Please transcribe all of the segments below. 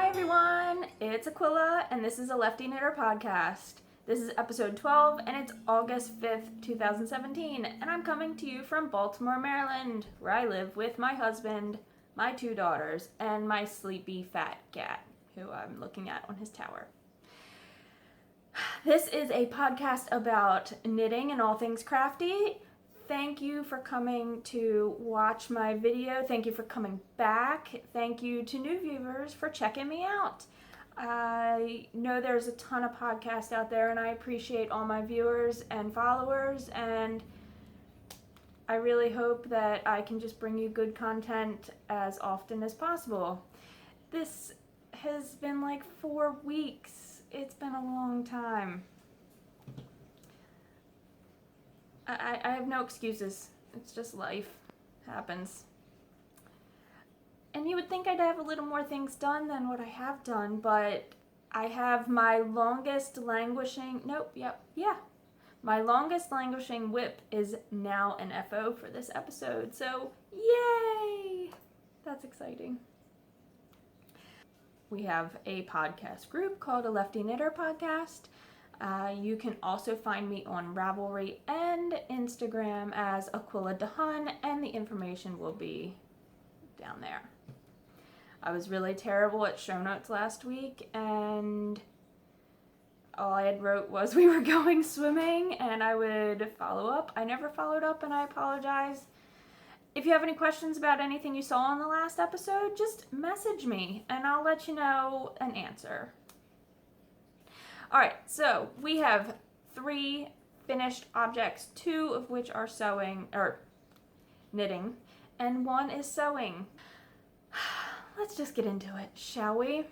Hi everyone, it's Aquila and this is a Lefty Knitter podcast. This is episode 12 and it's August 5th, 2017 and I'm coming to you from Baltimore, Maryland, where I live with my husband, my 2 daughters, and my sleepy fat cat, who I'm looking at on his tower. This is a podcast about knitting and all things crafty. Thank you for coming to watch my video. Thank you for coming back. Thank you to new viewers for checking me out. I know there's a ton of podcasts out there and I appreciate all my viewers and followers, and I really hope that I can just bring you good content as often as possible. This has been like 4 weeks. It's been a long time. I have no excuses. It's just life. Happens. And you would think I'd have a little more things done than what I have done, but I have my longest languishing, my longest languishing whip is now an FO for this episode, so yay! That's exciting. We have a podcast group called a Lefty Knitter Podcast. You can also find me on Ravelry and Instagram as aquilladahun, and the information will be down there. I was really terrible at show notes last week, and all I had wrote was we were going swimming, and I would follow up. I never followed up, and I apologize. If you have any questions about anything you saw in the last episode, just message me, and I'll let you know an answer. Alright, so we have 3 finished objects, 2 of which are knitting, and 1 is sewing. Let's just get into it, shall we?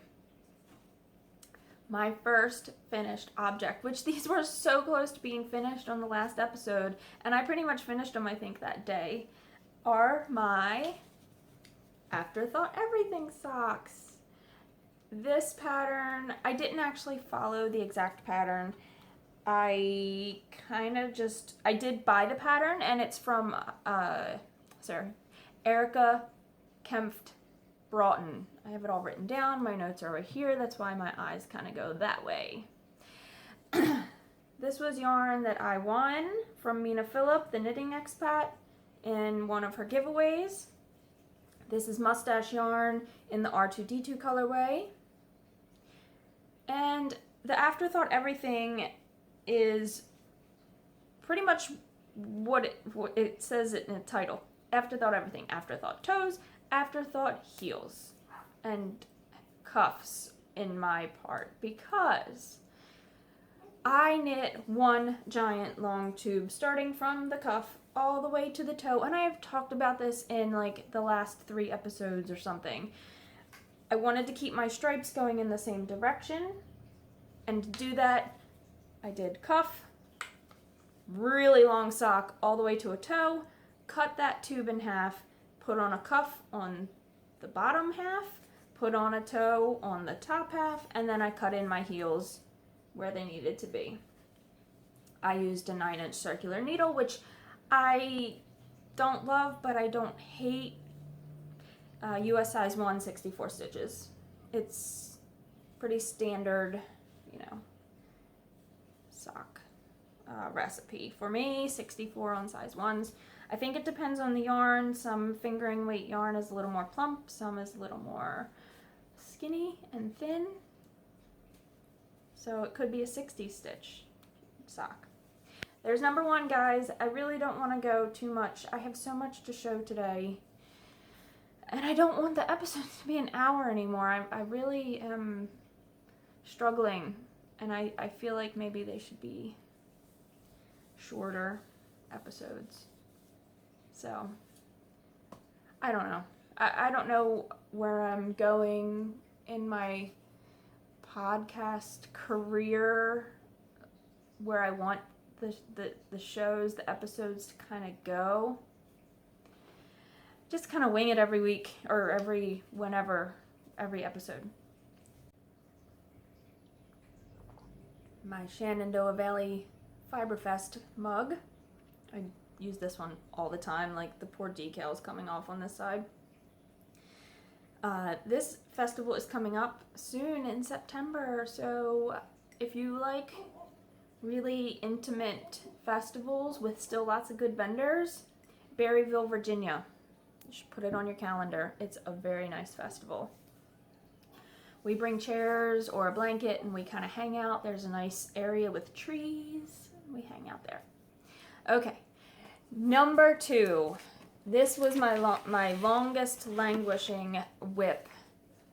My first finished object, which these were so close to being finished on the last episode, and I pretty much finished them, I think, that day, are my Afterthought Everything socks. This pattern, I didn't actually follow the exact pattern. I did buy the pattern, and it's from, Erica Kempf, Broughton. I have it all written down. My notes are right here. That's why my eyes kind of go that way. This was yarn that I won from Mina Phillip, the Knitting Expat, in one of her giveaways. This is mustache yarn in the R2D2 colorway. And the Afterthought Everything is pretty much what it says in the title. Afterthought Everything. Afterthought toes, Afterthought heels, and cuffs in my part, because I knit one giant long tube starting from the cuff all the way to the toe, and I have talked about this in like the last 3 episodes or something. I wanted to keep my stripes going in the same direction, and to do that, I did cuff, really long sock all the way to a toe, cut that tube in half, put on a cuff on the bottom half, put on a toe on the top half, and then I cut in my heels where they needed to be. I used a 9-inch circular needle, which I don't love, but I don't hate. US size 1, 64 stitches. It's pretty standard, sock recipe. For me, 64 on size 1s. I think it depends on the yarn. Some fingering weight yarn is a little more plump, some is a little more skinny and thin. So it could be a 60 stitch sock. There's number 1, guys. I really don't want to go too much. I have so much to show today. And I don't want the episodes to be an hour anymore. I really am struggling. And I feel like maybe they should be shorter episodes. So, I don't know. I don't know where I'm going in my podcast career, where I want the shows, the episodes to kind of go. Just kind of wing it every week, or every episode. My Shenandoah Valley Fiberfest mug. I use this one all the time, like the poor decals coming off on this side. This festival is coming up soon in September, so if you like really intimate festivals with still lots of good vendors, Berryville, Virginia. You should put it on your calendar. It's a very nice festival. We bring chairs or a blanket and we kind of hang out. There's a nice area with trees. We hang out there. Okay, number 2. This was my longest languishing whip.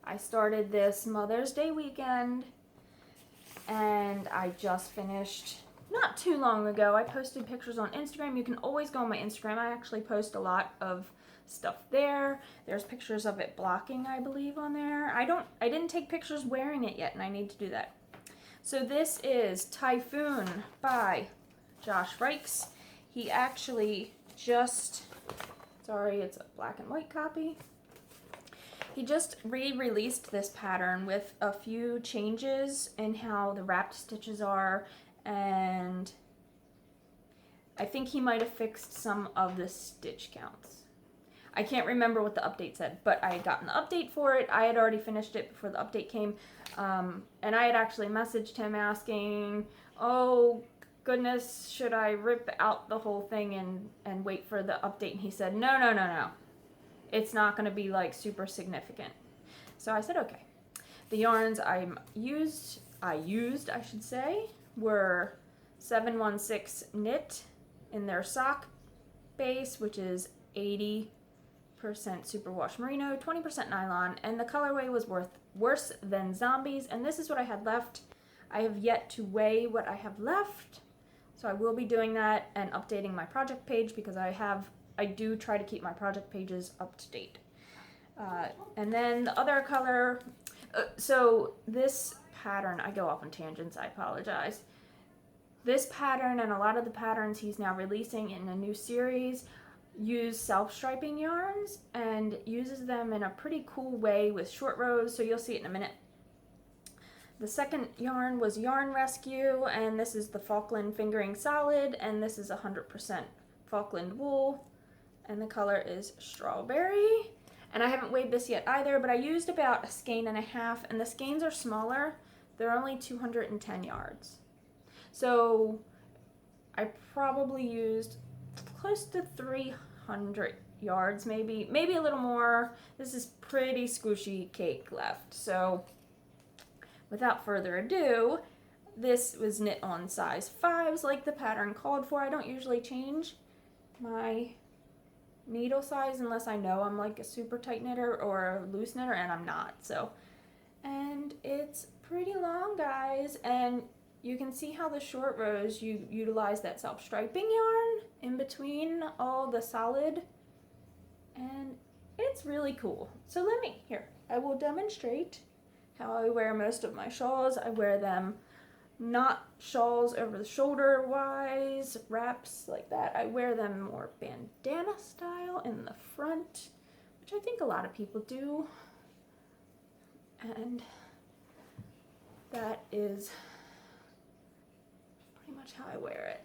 I started this Mother's Day weekend and I just finished not too long ago. I posted pictures on Instagram. You can always go on my Instagram. I actually post a lot of stuff there. There's pictures of it blocking, I believe, on there. I didn't take pictures wearing it yet, and I need to do that. So this is Typhoon by Josh Ryks. He actually just, sorry, it's a black and white copy. He just re-released this pattern with a few changes in how the wrapped stitches are, and I think he might have fixed some of the stitch counts. I can't remember what the update said, but I had gotten the update for it. I had already finished it before the update came, and I had actually messaged him asking, oh goodness, should I rip out the whole thing and wait for the update? And he said, no. It's not going to be like super significant. So I said, okay. The yarns I used, were 716 knit in their sock base, which is 80% superwash merino, 20% nylon, and the colorway was worse than zombies, and this is what I had left. I have yet to weigh what I have left, so I will be doing that and updating my project page because I do try to keep my project pages up to date. And then the other color, so this pattern, I go off on tangents, I apologize. This pattern and a lot of the patterns he's now releasing in a new series use self-striping yarns and uses them in a pretty cool way with short rows, so you'll see it in a minute. The second yarn was Yarn Rescue, and this is the Falkland Fingering Solid, and this is 100% Falkland wool, and the color is Strawberry. And I haven't weighed this yet either, but I used about a skein and a half, and the skeins are smaller. They're only 210 yards. So I probably used close to 300 yards, maybe a little more. This is pretty squishy cake left. So without further ado, this was knit on size 5s like the pattern called for. I don't usually change my needle size unless I know I'm like a super tight knitter or a loose knitter, and I'm not. So, and it's pretty long, guys, and you can see how the short rows you utilize that self-striping yarn in between all the solid, and it's really cool. So I will demonstrate how I wear most of my shawls. I wear them not shawls over the shoulder wise, wraps like that. I wear them more bandana style in the front, which I think a lot of people do. And that is pretty much how I wear it.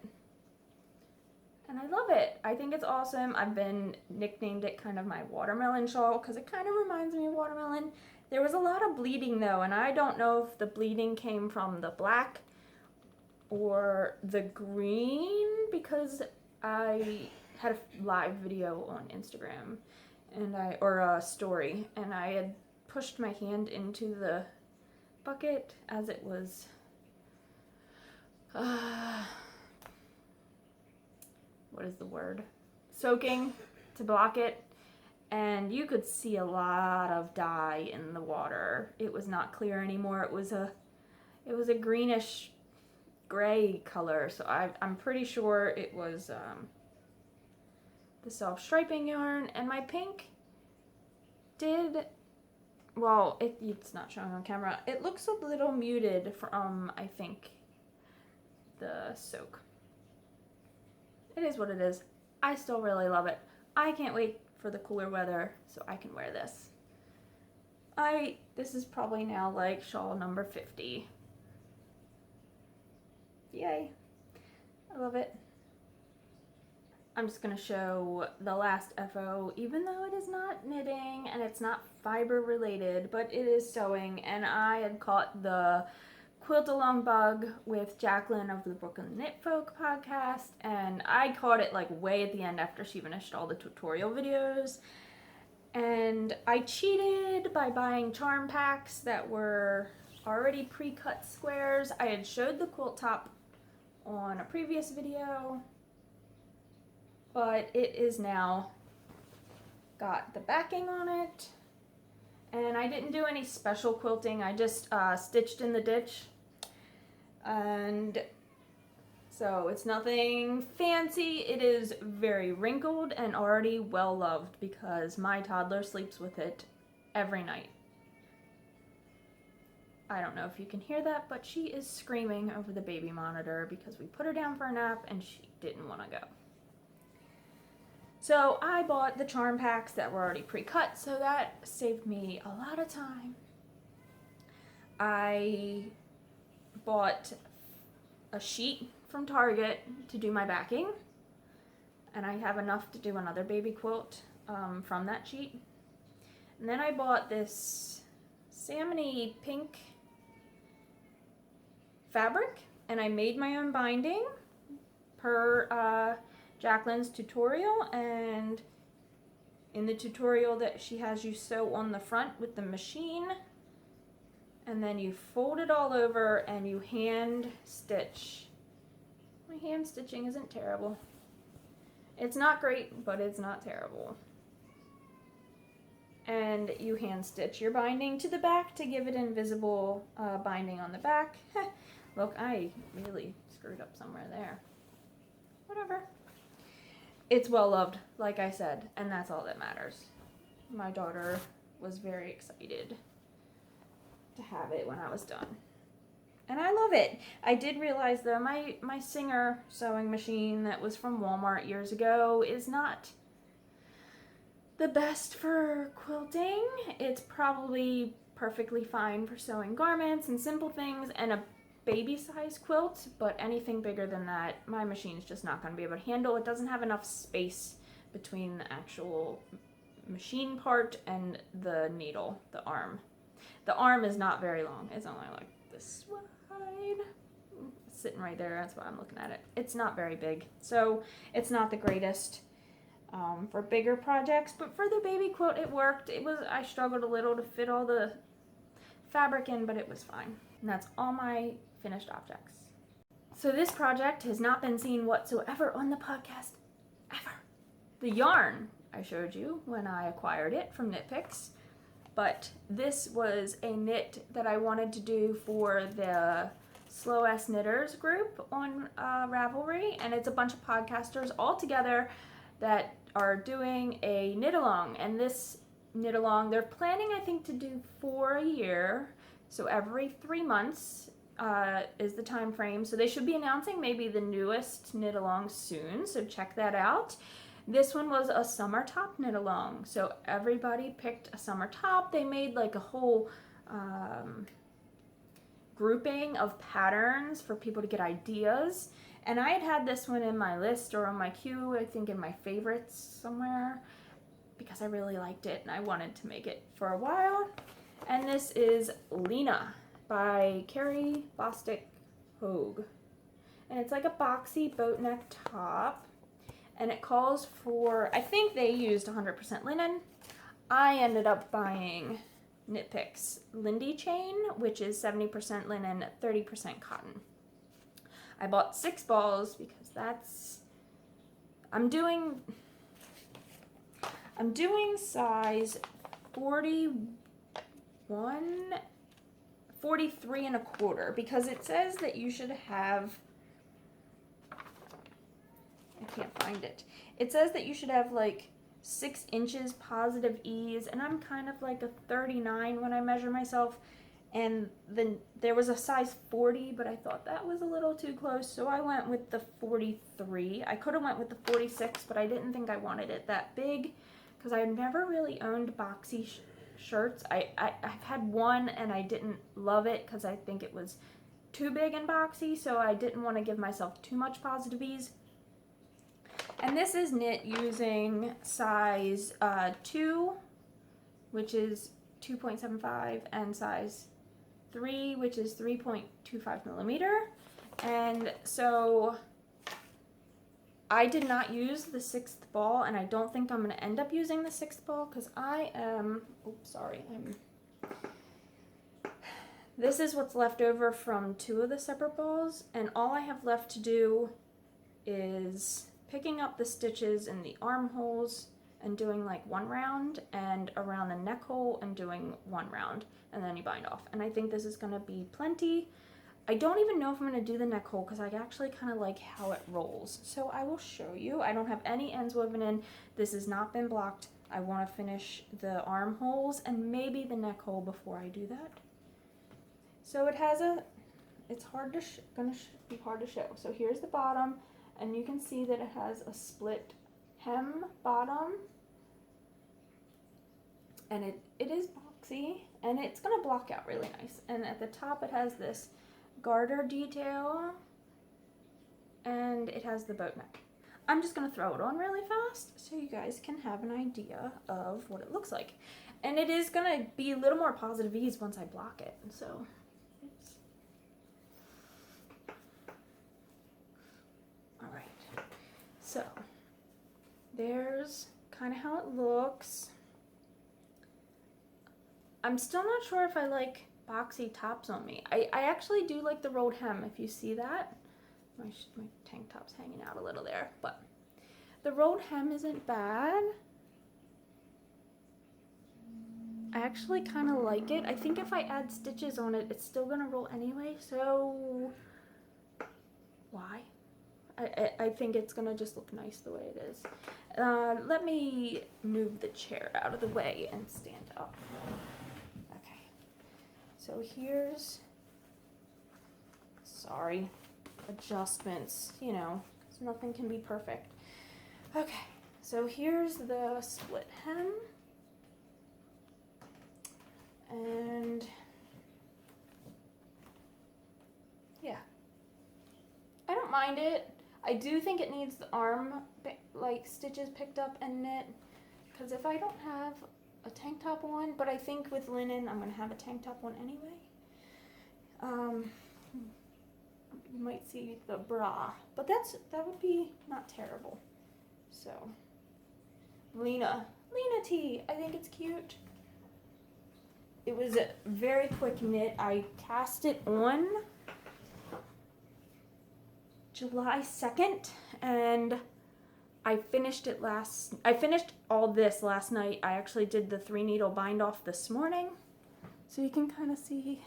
And I love it. I think it's awesome. I've been nicknamed it kind of my watermelon shawl because it kind of reminds me of watermelon. There was a lot of bleeding though, and I don't know if the bleeding came from the black or the green, because I had a live video on Instagram or a story, and I had pushed my hand into the bucket as it was what is the word? Soaking to block it, and you could see a lot of dye in the water. It was not clear anymore. It was a greenish gray color, so I'm pretty sure it was the self-striping yarn. And my pink it's not showing on camera. It looks a little muted from, I think, the soak. It is what it is. I still really love it. I can't wait for the cooler weather so I can wear this. This is probably now like shawl number 50. Yay. I love it. I'm just going to show the last FO, even though it is not knitting and it's not fiber related, but it is sewing. And I had caught the quilt along bug with Jacqueline of the Brooklyn Knitfolk podcast, and I caught it like way at the end after she finished all the tutorial videos. And I cheated by buying charm packs that were already pre-cut squares. I had showed the quilt top on a previous video, but it is now got the backing on it. And I didn't do any special quilting. I just stitched in the ditch. And so it's nothing fancy. It is very wrinkled and already well loved because my toddler sleeps with it every night. I don't know if you can hear that, but she is screaming over the baby monitor because we put her down for a nap and she didn't want to go. So I bought the charm packs that were already pre-cut, so that saved me a lot of time. I bought a sheet from Target to do my backing, and I have enough to do another baby quilt from that sheet. And then I bought this salmony pink fabric, and I made my own binding per Jacqueline's tutorial. And in the tutorial that she has you sew on the front with the machine, and then you fold it all over and you hand stitch. My hand stitching isn't terrible. It's not great, but it's not terrible. And you hand stitch your binding to the back to give it invisible binding on the back. Look, I really screwed up somewhere there. Whatever. It's well loved, like I said, and that's all that matters. My daughter was very excited to have it when I was done. And I love it. I did realize though, my Singer sewing machine that was from Walmart years ago is not the best for quilting. It's probably perfectly fine for sewing garments and simple things and a baby size quilt, but anything bigger than that, my machine's just not going to be able to handle. It doesn't have enough space between the actual machine part and the needle, the arm. The arm is not very long. It's only like this wide. It's sitting right there. That's why I'm looking at it. It's not very big. So it's not the greatest for bigger projects, but for the baby quilt, it worked. I struggled a little to fit all the fabric in, but it was fine. And that's all my finished objects. So this project has not been seen whatsoever on the podcast, ever. The yarn I showed you when I acquired it from Knit Picks. But this was a knit that I wanted to do for the Slow S Knitters group on Ravelry, and it's a bunch of podcasters all together that are doing a knit along. And this knit along, they're planning, I think, to do 4 a year, so every 3 months is the time frame. So they should be announcing maybe the newest knit along soon, so check that out. This one was a summer top knit along, so everybody picked a summer top. They made like a whole grouping of patterns for people to get ideas. And I had this one in my list or on my queue, I think in my favorites somewhere, because I really liked it and I wanted to make it for a while. And this is Lena by Carrie, Bostick, Hoge. And it's like a boxy boat neck top. And it calls for, I think they used 100% linen. I ended up buying Knit Picks Lindy chain, which is 70% linen, 30% cotton. I bought 6 balls because I'm doing size 43 and a quarter because it says that you should have, I can't find it. It says that you should have like 6 inches positive ease, and I'm kind of like a 39 when I measure myself. And then there was a size 40, but I thought that was a little too close, so I went with the 43. I could have went with the 46, but I didn't think I wanted it that big because I never really owned boxy shirts. I've had one and I didn't love it because I think it was too big and boxy, so I didn't want to give myself too much positive ease. And this is knit using size 2, which is 2.75, and size 3, which is 3.25 millimeter. And so I did not use the 6th ball, and I don't think I'm going to end up using the 6th ball because I am, oops, sorry, this is what's left over from 2 of the separate balls, and all I have left to do is picking up the stitches in the armholes and doing like 1 round, and around the neck hole and doing 1 round, and then you bind off. And I think this is going to be plenty. I don't even know if I'm going to do the neck hole because I actually kind of like how it rolls. So I will show you. I don't have any ends woven in. This has not been blocked. I want to finish the armholes and maybe the neck hole before I do that. So it has it's hard to be hard to show. So here's the bottom, and you can see that it has a split hem bottom, and it is boxy, and it's going to block out really nice. And at the top it has this garter detail, and it has the boat neck. I'm just going to throw it on really fast so you guys can have an idea of what it looks like. And it is going to be a little more positive ease once I block it. So all right. So there's kind of how it looks. I'm still not sure if I like boxy tops on me. I actually do like the rolled hem, if you see that. My tank top's hanging out a little there, but the rolled hem isn't bad. I actually kind of like it. I think if I add stitches on it, it's still gonna roll anyway, so why? I think it's gonna just look nice the way it is. Let me move the chair out of the way and stand up. Okay, so here's, sorry, adjustments, you know, 'cause nothing can be perfect. Okay, so here's the split hem, and yeah, I don't mind it. I do think it needs the arm like stitches picked up and knit, because if I don't have a tank top on, but I think with linen I'm gonna have a tank top on anyway. You might see the bra, but that would be not terrible. So Lena tee, I think it's cute. It was a very quick knit. I cast it on July 2nd, and I finished all this last night. I actually did the 3 needle bind off this morning, so you can kind of see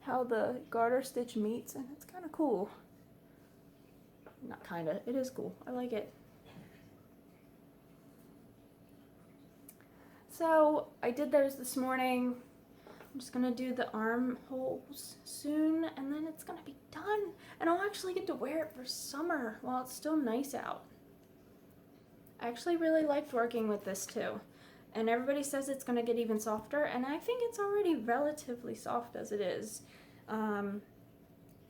how the garter stitch meets, and it's kind of cool. Not kind of, it is cool. I like it. So I did those this morning. I'm just gonna do the armholes soon, and then it's gonna be done. And I'll actually get to wear it for summer while it's still nice out. I actually really liked working with this too. And everybody says it's gonna get even softer, and I think it's already relatively soft as it is.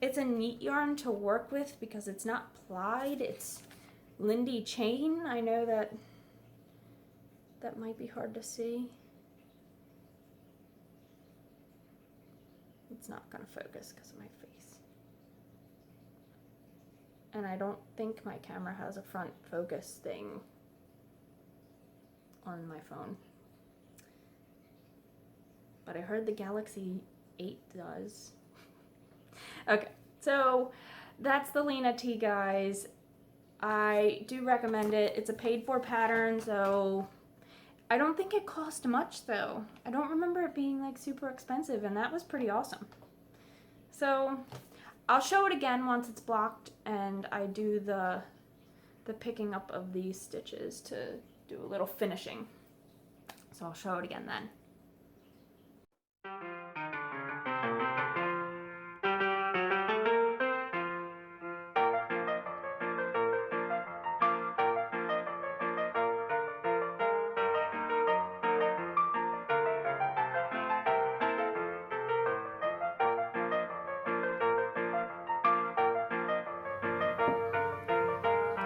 It's a neat yarn to work with because it's not plied, it's Lindy chain. I know that might be hard to see. It's not gonna focus because of my face. And I don't think my camera has a front focus thing on my phone. But I heard the Galaxy 8 does. Okay, so that's the Lena tee, guys. I do recommend it. It's a paid for pattern, so I don't think it cost much though. I don't remember it being like super expensive, and that was pretty awesome. So I'll show it again once it's blocked and I do the picking up of these stitches to do a little finishing. So I'll show it again then.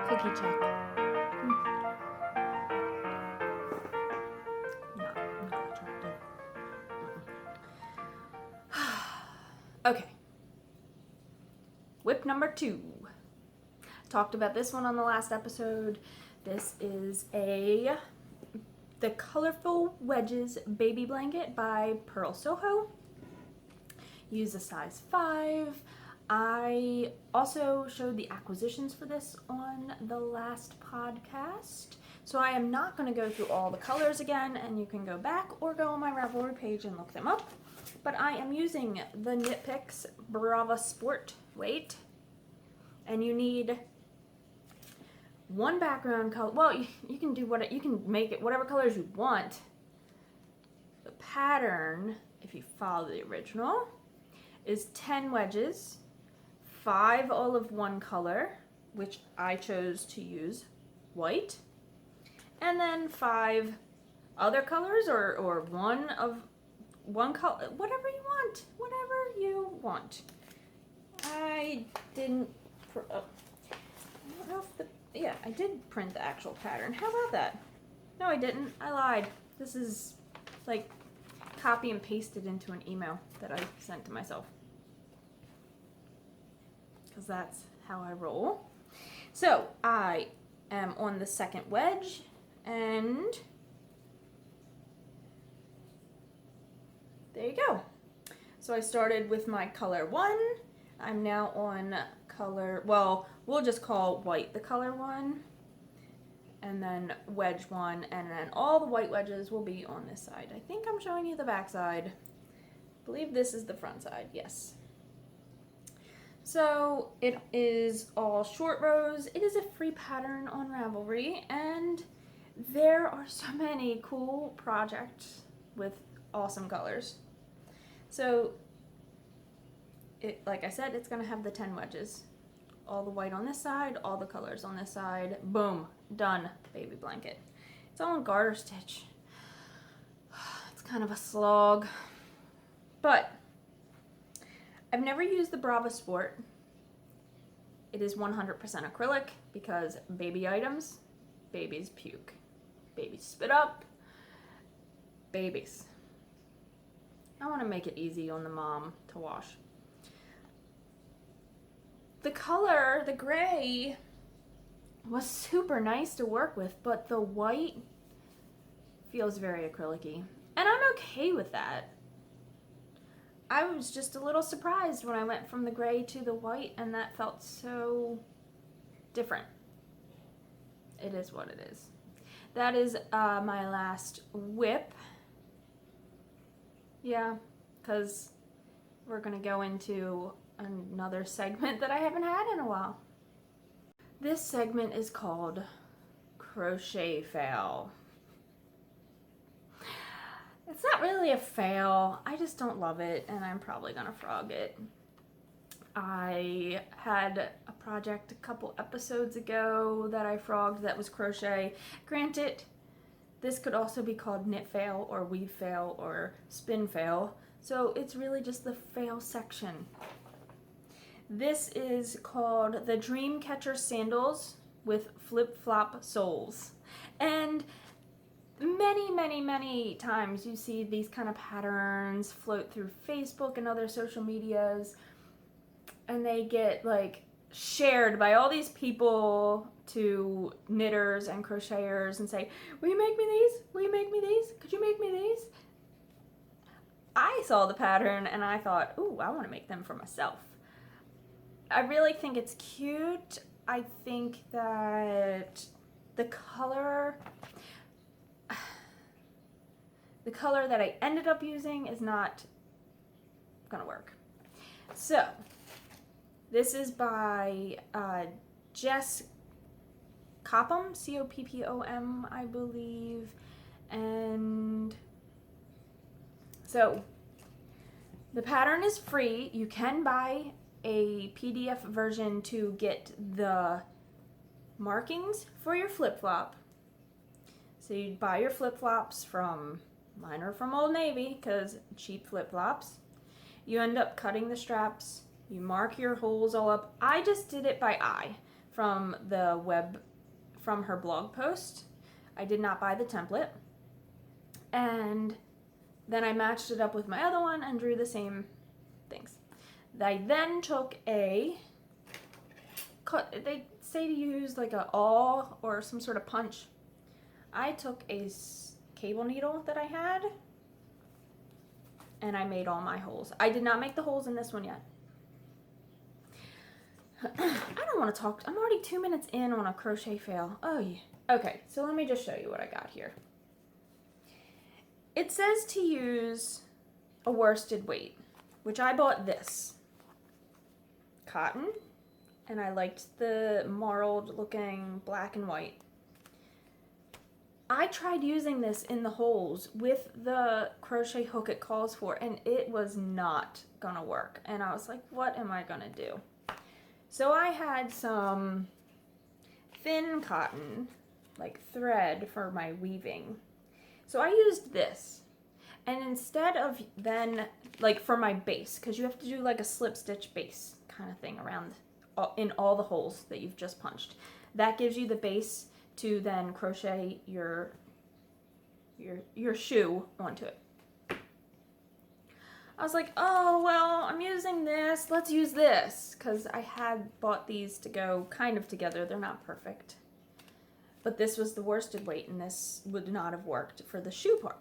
Cookie check. Okay. Whip number 2. Talked about this one on the last episode. This is the Colorful Wedges Baby Blanket by Purl Soho. Use a size 5. I also showed the acquisitions for this on the last podcast. So I am not going to go through all the colors again, and you can go back or go on my Ravelry page and look them up. But I am using the Knit Picks Brava Sport weight, and you need one background color. Well, you can do you can make it whatever colors you want. The pattern, if you follow the original, is 10 wedges, 5 all of one color, which I chose to use white, and then 5 other colors or one color, whatever you want. I didn't. I don't know if yeah, I did print the actual pattern. How about that? No, I didn't. I lied. This is like copy and pasted into an email that I sent to myself. Because that's how I roll. So I am on the second wedge, and there you go. So I started with my color 1. I'm now on color, well, we'll just call white the color 1, and then wedge 1, and then all the white wedges will be on this side. I think I'm showing you the back side. I believe this is the front side, yes. So it is all short rows. It is a free pattern on Ravelry, and there are so many cool projects with awesome colors. So like I said, it's gonna have the 10 wedges. All the white on this side, all the colors on this side. Boom, done, baby blanket. It's all in garter stitch. It's kind of a slog, but I've never used the Brava Sport. It is 100% acrylic because baby items, babies puke, babies spit up, babies. I want to make it easy on the mom to wash. The color, the gray, was super nice to work with, but the white feels very acrylic-y. And I'm okay with that. I was just a little surprised when I went from the gray to the white, and that felt so different. It is what it is. That is my last whip. Yeah, because we're going to go into another segment that I haven't had in a while. This segment is called Crochet Fail. It's not really a fail, I just don't love it, and I'm probably gonna frog it. I had a project a couple episodes ago that I frogged that was crochet. Granted, this could also be called knit fail or weave fail or spin fail, so it's really just the fail section. This is called the Dreamcatcher Sandals with flip-flop soles. And many times you see these kind of patterns float through Facebook and other social medias, and they get like shared by all these people to knitters and crocheters and say, will you make me these? Will you make me these? Could you make me these? I saw the pattern and I thought, ooh, I want to make them for myself. I really think it's cute. I think that the color that I ended up using is not gonna work. So this is by Jess Coppom, Coppom, I believe. And so the pattern is free. You can buy a PDF version to get the markings for your flip-flop. So you buy your flip-flops from, mine are from Old Navy because cheap flip-flops. You end up cutting the straps, you mark your holes all up. I just did it by eye from her blog post. I did not buy the template. And then I matched it up with my other one and drew the same things. I then took they say to use like a awl or some sort of punch. I took a cable needle that I had and I made all my holes. I did not make the holes in this one yet. I don't want to talk. I'm already 2 minutes in on a crochet fail. Oh yeah. Okay, so let me just show you what I got here. It says to use a worsted weight, which I bought this. Cotton, and I liked the marled looking black and white. I tried using this in the holes with the crochet hook it calls for, and it was not gonna work. And I was like, what am I gonna do? So I had some thin cotton, like thread for my weaving. So I used this. And instead of then, like for my base, because you have to do like a slip stitch base kind of thing around in all the holes that you've just punched. That gives you the base to then crochet your shoe onto it. I was like, oh, well, I'm using this. Let's use this. Because I had bought these to go kind of together. They're not perfect. But this was the worsted weight, and this would not have worked for the shoe part.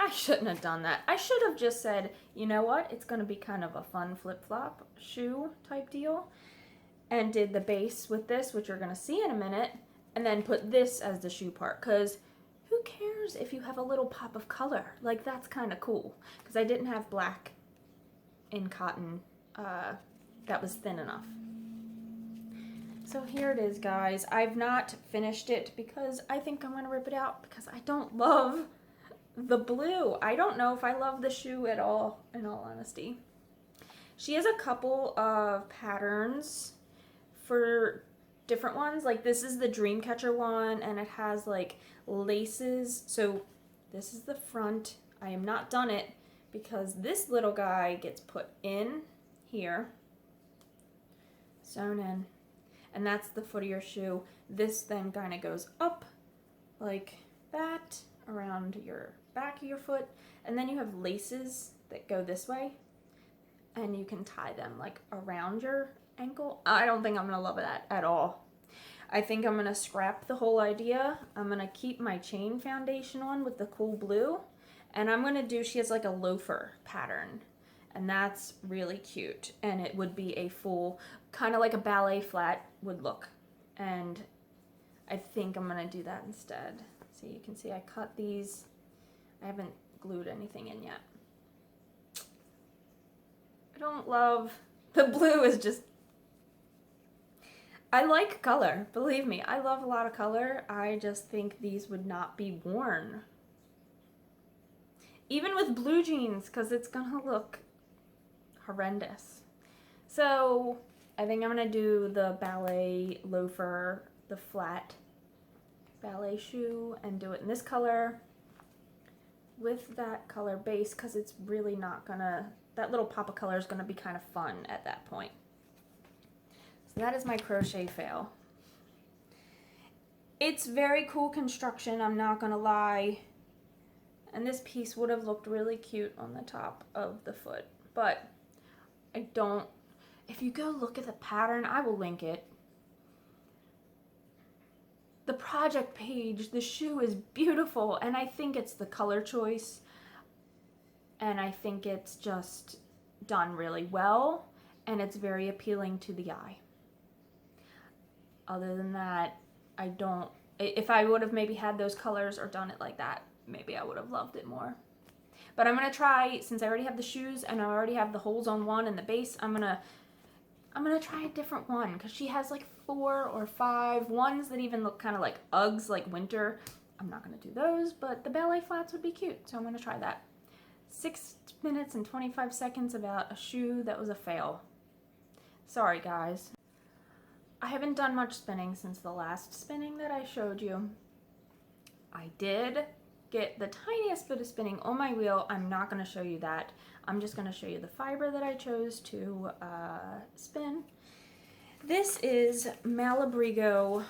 I shouldn't have done that. I should have just said, you know what? It's going to be kind of a fun flip-flop shoe type deal. And did the base with this, which you're going to see in a minute. And then put this as the shoe part. Because who cares if you have a little pop of color? Like, that's kind of cool. Because I didn't have black in cotton that was thin enough. So here it is, guys. I've not finished it because I think I'm going to rip it out because I don't love the blue. I don't know if I love the shoe at all, in all honesty. She has a couple of patterns for different ones. Like this is the Dreamcatcher one, and it has like laces. So this is the front. I am not done it because this little guy gets put in here, sewn in, and that's the foot of your shoe. This then kind of goes up like that around your back of your foot, and then you have laces that go this way, and you can tie them like around your ankle. I don't think I'm gonna love that at all. I think I'm gonna scrap the whole idea. I'm gonna keep my chain foundation on with the cool blue, and I'm gonna do, she has like a loafer pattern, and that's really cute, and it would be a full, kind of like a ballet flat would look, and I think I'm gonna do that instead. So you can see I cut these. I haven't glued anything in yet. I don't love, the blue is just, I like color, believe me. I love a lot of color. I just think these would not be worn. Even with blue jeans, because it's gonna look horrendous. So I think I'm gonna do the ballet loafer, the flat ballet shoe, and do it in this color with that color base, because it's really not gonna, that little pop of color is gonna be kind of fun at that point. So that is my crochet fail. It's very cool construction, I'm not gonna lie, and this piece would have looked really cute on the top of the foot, but I don't. If you go look at the pattern, I will link it. The project page, the shoe is beautiful, and I think it's the color choice, and I think it's just done really well, and it's very appealing to the eye. Other than that, I don't, if I would have maybe had those colors or done it like that, maybe I would have loved it more. But I'm gonna try, since I already have the shoes and I already have the holes on one and the base, I'm gonna try a different one, because she has like 4 or 5 ones that even look kind of like Uggs, like winter. I'm not gonna do those, but the ballet flats would be cute, so I'm gonna try that. 6 minutes and 25 seconds about a shoe that was a fail. Sorry, guys. I haven't done much spinning since the last spinning that I showed you. I did get the tiniest bit of spinning on my wheel. I'm not going to show you that. I'm just going to show you the fiber that I chose to spin. This is Malabrigo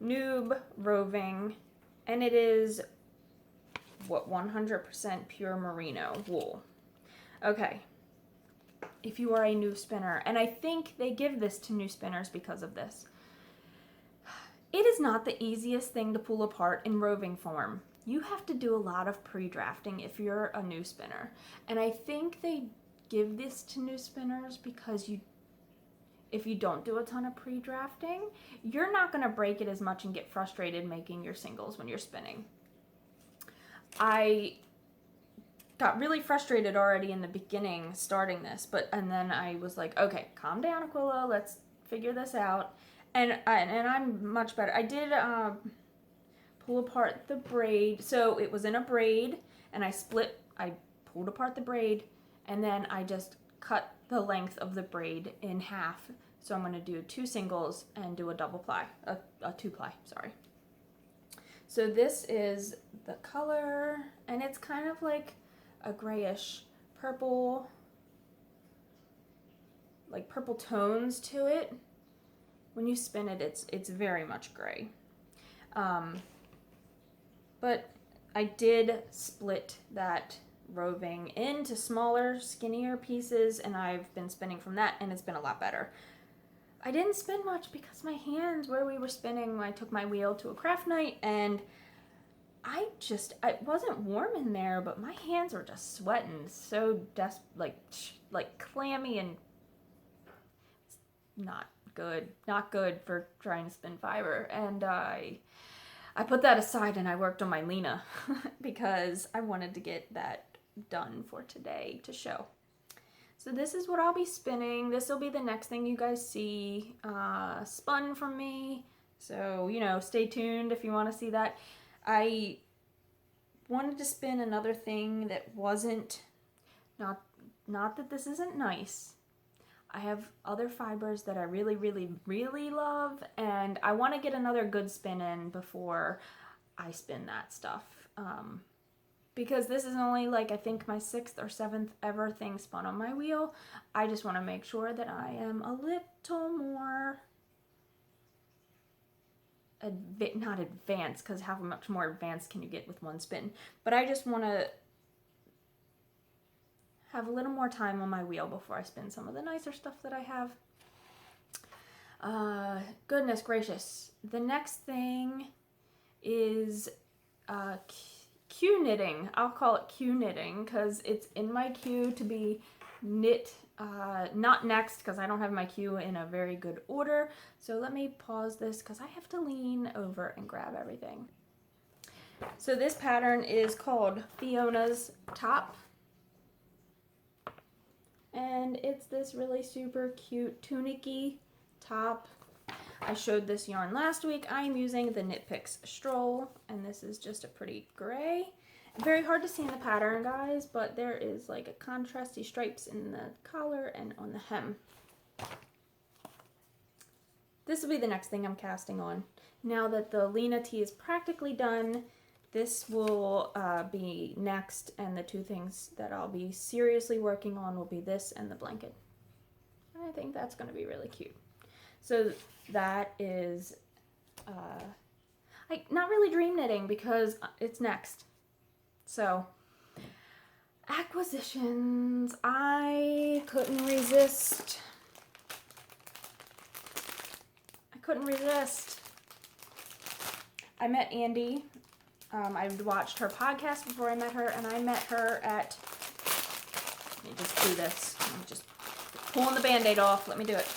Noob Roving, and it is, what, 100% pure merino wool. Okay. If you are a new spinner, and I think they give this to new spinners because of this. It is not the easiest thing to pull apart in roving form. You have to do a lot of pre-drafting if you're a new spinner. And I think they give this to new spinners because if you don't do a ton of pre-drafting, you're not going to break it as much and get frustrated making your singles when you're spinning. I got really frustrated already in the beginning starting this, and then I was like, okay, calm down, Aquilla, let's figure this out. And I'm much better. I did pull apart the braid. So it was in a braid, and I pulled apart the braid, and then I just cut the length of the braid in half. So I'm going to do 2 singles and do a double ply, a 2-ply, sorry. So this is the color, and it's kind of like a grayish purple, like purple tones to it. When you spin it, it's very much gray. But I did split that roving into smaller, skinnier pieces, and I've been spinning from that, and it's been a lot better. I didn't spin much because my hands, where we were spinning, I took my wheel to a craft night, and it wasn't warm in there, but my hands were just sweating so like clammy, and it's not good for trying to spin fiber. And I put that aside and I worked on my Lena because I wanted to get that done for today to show. So this is what I'll be spinning. This will be the next thing you guys see spun from me. So, stay tuned if you want to see that. I wanted to spin another thing that wasn't, not that this isn't nice. I have other fibers that I really, really, really love, and I want to get another good spin in before I spin that stuff. Because this is only I think my 6th or 7th ever thing spun on my wheel. I just want to make sure that I am a little more not advanced, because how much more advanced can you get with one spin? But I just want to have a little more time on my wheel before I spin some of the nicer stuff that I have. Goodness gracious. The next thing is queue knitting. I'll call it queue knitting because it's in my queue to be knit, not next, because I don't have my queue in a very good order. So let me pause this because I have to lean over and grab everything. So this pattern is called Fiona's Top. And it's this really super cute tunic-y top. I showed this yarn last week. I'm using the Knit Picks Stroll, and this is just a pretty gray. Very hard to see in the pattern, guys, but there is a contrasty stripes in the collar and on the hem. This will be the next thing I'm casting on. Now that the Lena tee is practically done, this will be next, and the 2 things that I'll be seriously working on will be this and the blanket. I think that's going to be really cute. So that is not really dream knitting because it's next. So acquisitions, I couldn't resist. I met Andy. I watched her podcast before I met her, and I met her at, let me just do this. I'm just pulling the Band-Aid off. Let me do it.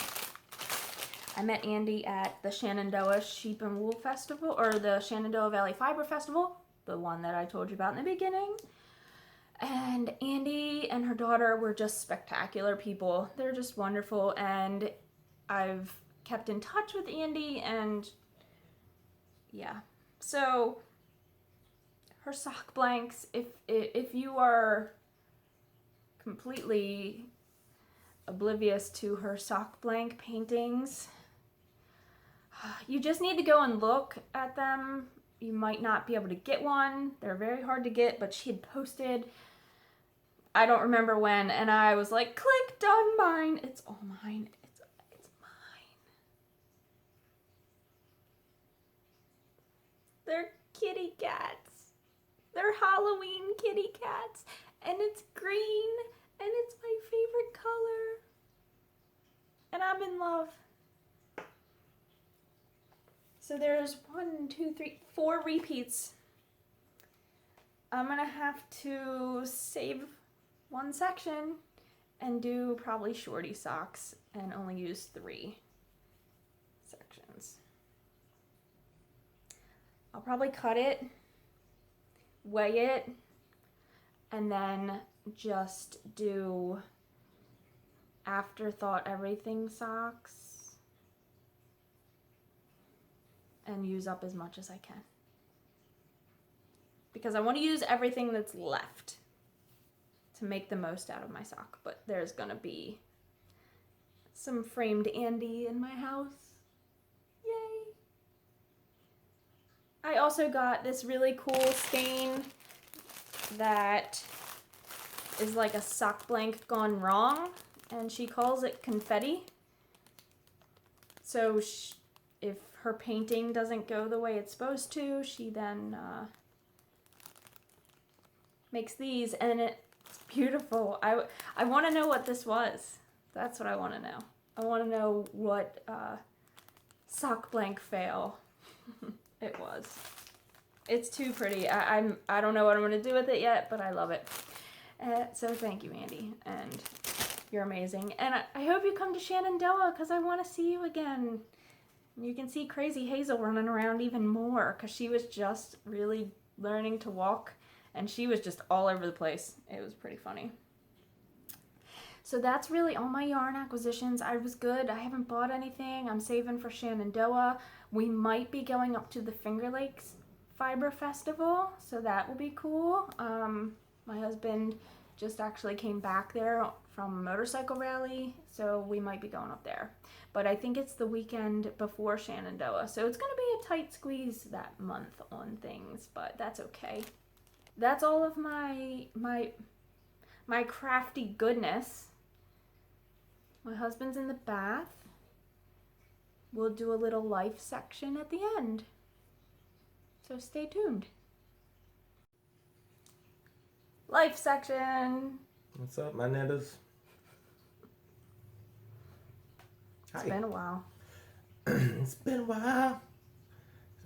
I met Andy at the Shenandoah Sheep and Wool Festival, or the Shenandoah Valley Fiber Festival, the one that I told you about in the beginning. And Andy and her daughter were just spectacular people. They're just wonderful, and I've kept in touch with Andy, and yeah. So her sock blanks, if you are completely oblivious to her sock blank paintings, you just need to go and look at them. You might not be able to get one. They're very hard to get, but she had posted, I don't remember when, and I was like, click, done, mine. It's all mine. It's mine. They're kitty cats. They're Halloween kitty cats, and it's green, and So there's 4 repeats. I'm gonna have to save one section and do probably shorty socks and only use 3 sections. I'll probably cut it, weigh it, and then just do Afterthought everything socks and use up as much as I can. Because I want to use everything that's left to make the most out of my sock. But there's going to be some framed Andy in my house. Yay! I also got this really cool skein that is like a sock blank gone wrong. And she calls it confetti. So if her painting doesn't go the way it's supposed to, she then makes these, and it's beautiful. I want to know what this was. That's what I want to know. I want to know what sock blank fail it was. It's too pretty. I don't know what I'm going to do with it yet, but I love it. So thank you, Andy, and you're amazing. And I hope you come to Shenandoah because I want to see you again. You can see Crazy Hazel running around even more because she was just really learning to walk. And she was just all over the place. It was pretty funny. So that's really all my yarn acquisitions. I was good. I haven't bought anything. I'm saving for Shenandoah. We might be going up to the Finger Lakes Fiber Festival. So that will be cool. My husband just actually came back there from a motorcycle rally. So we might be going up there. But I think it's the weekend before Shenandoah. So it's going to be a tight squeeze that month on things. But that's okay. That's all of my crafty goodness. My husband's in the bath. We'll do a little life section at the end. So stay tuned. Life section. What's up, my nettas? It's been a while. It's been a while.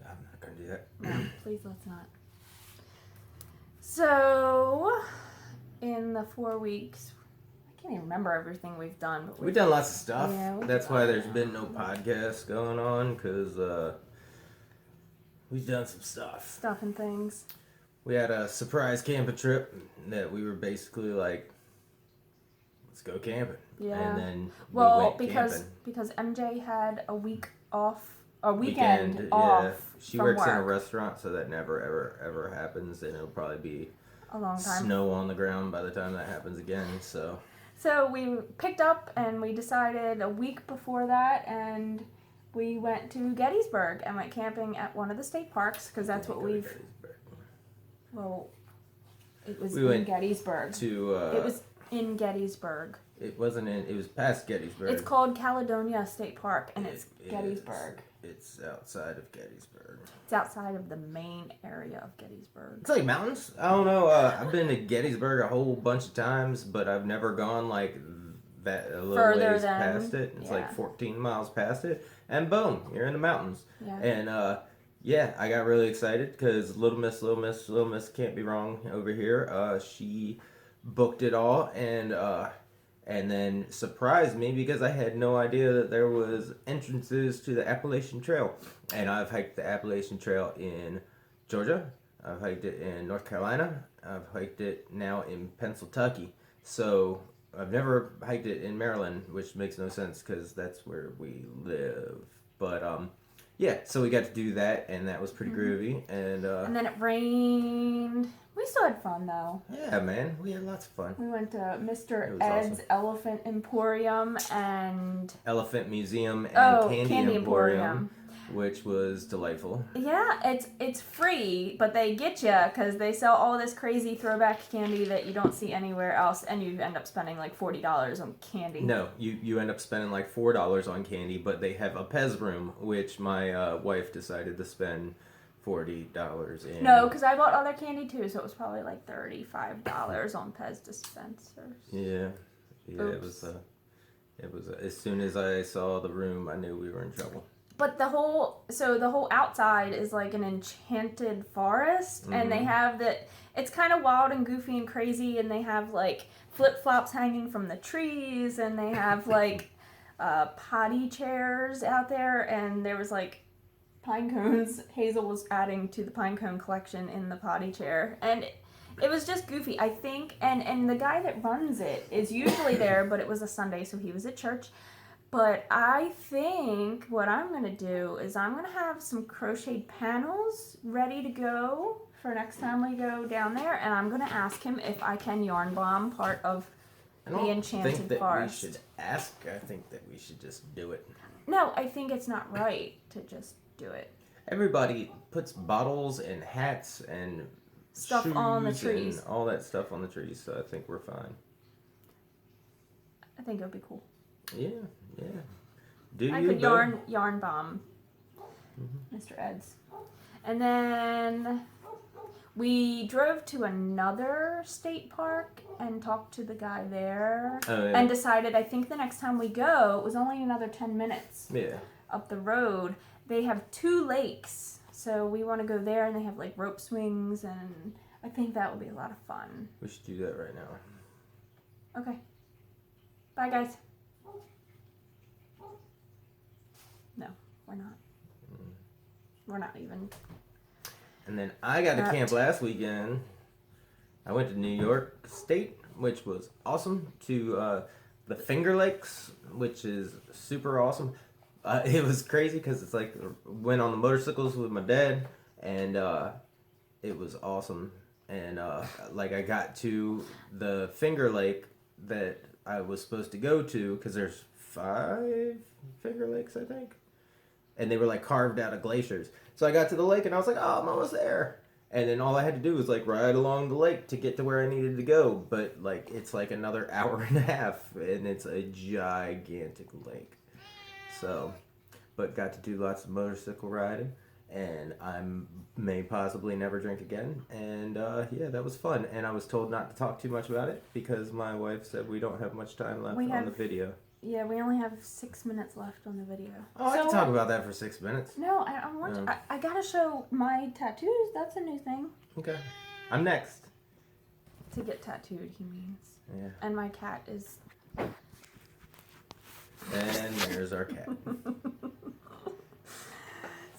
I'm not going to do that. No, please let's not. So, in the 4 weeks, I can't even remember everything we've done. But we've done lots of stuff. Yeah, that's why there's been no podcast going on, because we've done some stuff. Stuff and things. We had a surprise camping trip that we were basically like, let's go camping. Yeah. And then we went camping. because MJ had a week off, a weekend off. Yeah. She from works work. in a restaurant, so that never ever happens, and it'll probably be a long time. Snow on the ground by the time that happens again. So we picked up and we decided a week before that, and we went to Gettysburg and went camping at one of the state parks because that's what we've. Well, it was in Gettysburg. It was in Gettysburg. It wasn't in. It was past Gettysburg. It's called Caledonia State Park, and it's Gettysburg. It's outside of Gettysburg. It's outside of the main area of Gettysburg. It's like mountains. I don't know. I've been to Gettysburg a whole bunch of times, but I've never gone like that a little further ways than, past it. It's like 14 miles past it, and boom, you're in the mountains. Yeah. And yeah, I got really excited because Little Miss can't be wrong over here. She booked it all and then surprised me because I had no idea that there was entrances to the Appalachian Trail. And I've hiked the Appalachian Trail in Georgia. I've hiked it in North Carolina. I've hiked it now in Pennsylvania. So I've never hiked it in Maryland, which makes no sense because that's where we live. But yeah, so we got to do that, and that was pretty groovy. And then it rained. We still had fun, though. Yeah, man. We had lots of fun. We went to Mr. Ed's awesome. Elephant Emporium and... Elephant Museum and Candy Emporium, which was delightful. Yeah, it's free, but they get you because they sell all this crazy throwback candy that you don't see anywhere else, and you end up spending like $40 on candy. No, you end up spending like $4 on candy, but they have a Pez room, which my wife decided to spend $40 in. No, because I bought other candy too, so it was probably like $35 on Pez dispensers. Yeah, Oops. It was. As soon as I saw the room, I knew we were in trouble. But the whole outside is like an enchanted forest, and they have it's kind of wild and goofy and crazy, and they have like flip-flops hanging from the trees, and they have like potty chairs out there, and there was like pine cones. Hazel was adding to the pine cone collection in the potty chair, and it was just goofy, I think, and the guy that runs it is usually there, but it was a Sunday, so he was at church. But I think what I'm going to do is I'm going to have some crocheted panels ready to go for next time we go down there, and I'm going to ask him if I can yarn bomb part of the enchanted think that forest. we should ask. I think that we should just do it. No, I think it's not right to just do it. Everybody puts bottles and hats and Stuff on the trees. And all that stuff on the trees, so I think we're fine. I think it would be cool. Yeah. Do I you could yarn bomb, Mr. Eds. And then we drove to another state park and talked to the guy there. Oh, yeah. And decided, I think the next time we go, it was only another 10 minutes up the road. They have 2 lakes. So we want to go there, and they have like rope swings, and I think that would be a lot of fun. We should do that right now. Okay. Bye, guys. No, we're not. We're not even. And then I got to camp last weekend. I went to New York State, which was awesome, to the Finger Lakes, which is super awesome. It was crazy because it's like went on the motorcycles with my dad, and it was awesome. And like I got to the Finger Lake that I was supposed to go to, because there's 5 Finger Lakes, I think, and they were like carved out of glaciers. So I got to the lake, and I was like, oh, I'm almost there. And then all I had to do was like ride along the lake to get to where I needed to go. But like it's like another hour and a half, and it's a gigantic lake. So, but got to do lots of motorcycle riding, and I may possibly never drink again. And yeah, that was fun. And I was told not to talk too much about it because my wife said we don't have much time left on the video. Yeah, we only have 6 minutes left on the video. Oh, I can talk about that for 6 minutes. No, I want to. I gotta show my tattoos. That's a new thing. Okay, I'm next. To get tattooed, he means. Yeah. And my cat is. And there's our cat.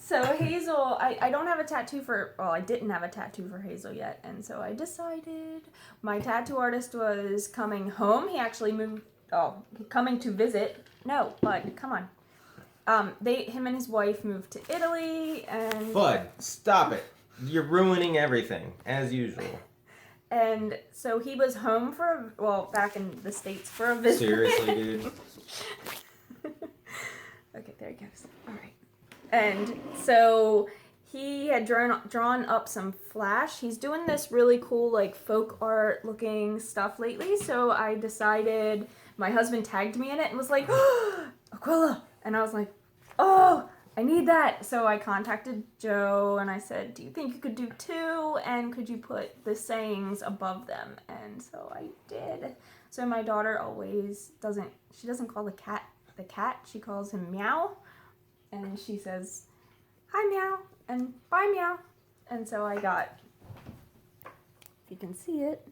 So Hazel, I don't have a tattoo I didn't have a tattoo for Hazel yet, and so I decided my tattoo artist was coming home. He actually moved, coming to visit. No, Bud, come on. Him and his wife moved to Italy, and... Bud, stop it. You're ruining everything, as usual. And so he was home back in the States for a visit. Seriously, dude. Okay, there he goes. All right. And so he had drawn up some flash. He's doing this really cool, like, folk art looking stuff lately. So I decided, my husband tagged me in it and was like, oh, Aquila. And I was like, oh, I need that. So I contacted Joe and I said, do you think you could do 2? And could you put the sayings above them? And so I did. So my daughter always doesn't call the cat, she calls him Meow. And she says, hi, Meow, and bye, Meow. And so I got, if you can see it,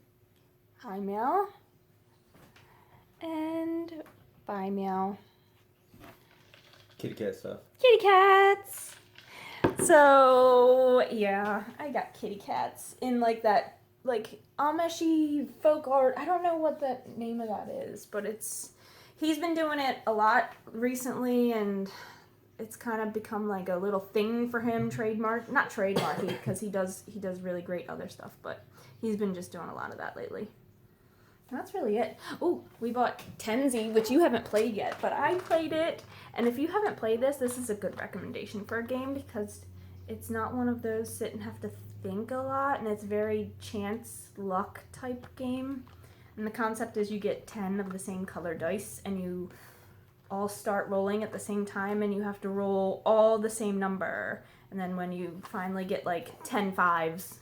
hi, Meow, and bye, Meow. Kitty cat stuff. Kitty cats! So, yeah, I got kitty cats in like that, like, Amish-y folk art. I don't know what the name of that is, but he's been doing it a lot recently, and it's kind of become like a little thing for him, not trademarky, because he does really great other stuff, but he's been just doing a lot of that lately. And that's really it. Oh, we bought Tenzi, which you haven't played yet, but I played it, and if you haven't played this is a good recommendation for a game, because it's not one of those sit and have to think a lot, and it's very chance luck type game. And the concept is you get 10 of the same color dice, and you all start rolling at the same time, and you have to roll all the same number. And then when you finally get like 10 5s,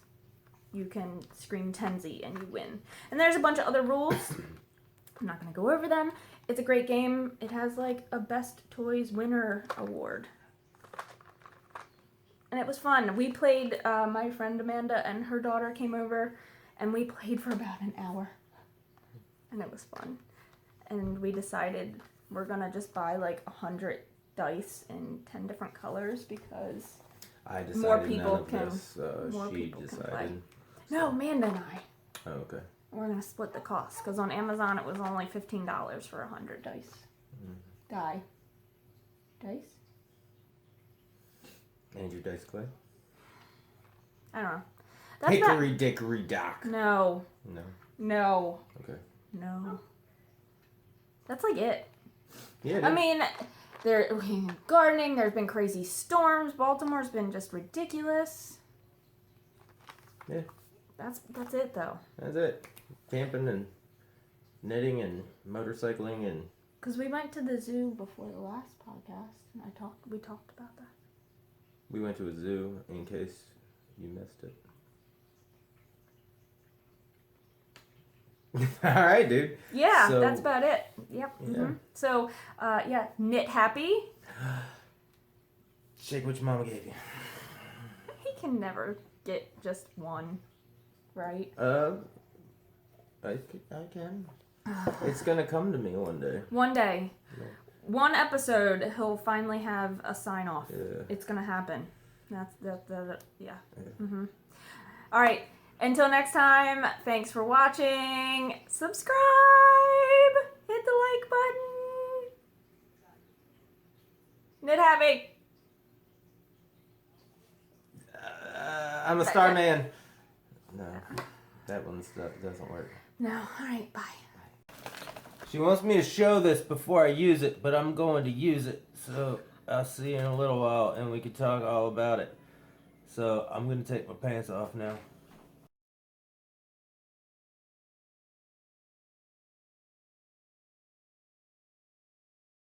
you can scream Tenzi and you win. And there's a bunch of other rules. I'm not going to go over them. It's a great game. It has like a Best Toys Winner award. And it was fun. We played, my friend Amanda and her daughter came over, and we played for about an hour. And it was fun. And we decided we're going to just buy like 100 dice in 10 different colors because I decided more people none of can. this. More She people decided. can play. No, Amanda and I. Oh, okay. We're gonna split the cost because on Amazon it was only $15 for 100 dice. Dice? And your dice clay? I don't know. That's Hickory dickory dock. No. No. No. Okay. No. That's like it. Yeah. I mean, gardening. There's been crazy storms. Baltimore's been just ridiculous. Yeah. That's it though. That's it. Camping and knitting and motorcycling and. Because we went to the zoo before the last podcast, and we talked about that. We went to a zoo in case you missed it. All right, dude. Yeah, So, that's about it. Yep. Yeah. Mm-hmm. So, knit happy. Shake what your mama gave you. He can never get just one, right? I can. It's gonna come to me one day. One day. Yeah. One episode, he'll finally have a sign off. Yeah. It's gonna happen. Yeah. Yeah. Mm-hmm. All right. Until next time, thanks for watching. Subscribe. Hit the like button. Knit happy. I'm a star man. No, that doesn't work. No. All right. Bye. She wants me to show this before I use it, but I'm going to use it. So I'll see you in a little while, and we can talk all about it. So I'm going to take my pants off now.